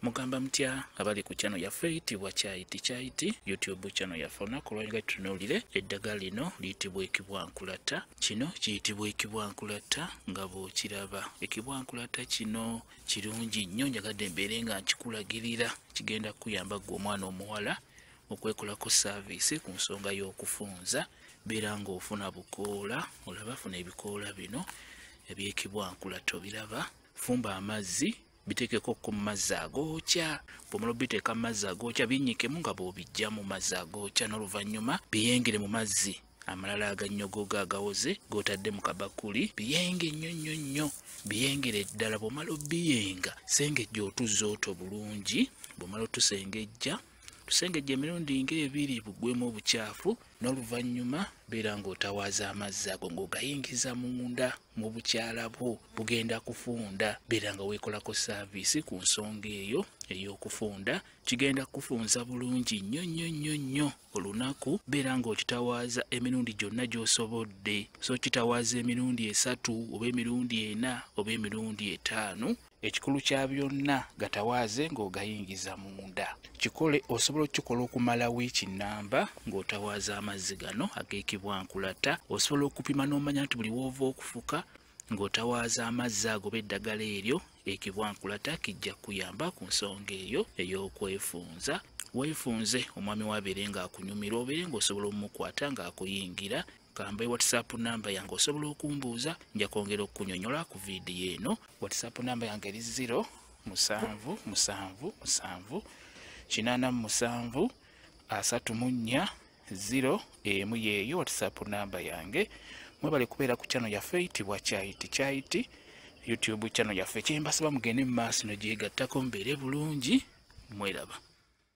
Mugamba mutya abali ku channel yaffe eyitibwa Kyaiti YouTube channel yaffe olunaku olwaleero tutunuulire eddagala lino liyitibwa ekibwankulata. Kino kiyitibwa ekibwankulata nga bw'okiraba. Ekibwankulata kino kirungi nnyo, njagadde mbeere nga nkikulagirira. Kigenda kuyamba ggwe omwana omuwala okwekolako service ku nsonga y'okufunza. Beera ng'ofuna bukoola, olaba funa ebikoola bino eby'ekibwankulata obiraba. Fumba amazzi, bitekeko ku mazzi agookya. Bw'omala biteeka mu mazzi agookya binnyikemu nga bw'obijja mu mazzi agookya, n'oluvannyuma biyengere mu mazzi amalala agannyogoga agawoze g'otadde mu kabakuli. Biyenge nnyo, biyengere ddala. Bw'omala obiyenga sengejja otuzza oto bulungi. Bw'omala otusengejja emirundi ng'ebiri buggwemu obukyafu, n'oluvannyuma beera ng'otawaaza amazzi ago ng'ogayingiza munda mu bukyala bwo. Bugenda kufunda, beera nga weekolako service ku nsonga eyo ey'okufunda. Kigenda kufunza bulungi nnyo olunaku. Beera ng'okitawaaza emirundi gyonna gy'osobodde. So kitawaaza emirundi 3 oba emirundi 4 oba emirundi 5. Ekikulu kya byonna gatawaaze ng'ogayingiza munda. Kikole osobola okukikola okumala wiiki nnamba ng'otawaaza amazzi gano ag'ekibwankulata. Osobola okupima n'omanya nti buli w'ova okufuka ng'otawaaza amazzi ago b'eddagala eryo ekibwankulata kijja kuyamba ku nsonga eyo ey'okwefunza. Weefunze omwami w'abeere ng'akunyumira, obeere ng'osobola omukwata ng'akuyingira. Kamba WhatsApp namba yange osobola okumbuuza, nja kwongera okunyonyola ku vidiyo eno. WhatsApp namba yange eri 0778734 yeeyo WhatsApp namba yange. Mwebale kubeera ku channel yaffe eyitibwa Kyaiti YouTube channel yaffe. Kyembasaba mugende mu maaso ne gyegattako mbeere bulungi. Mweraba.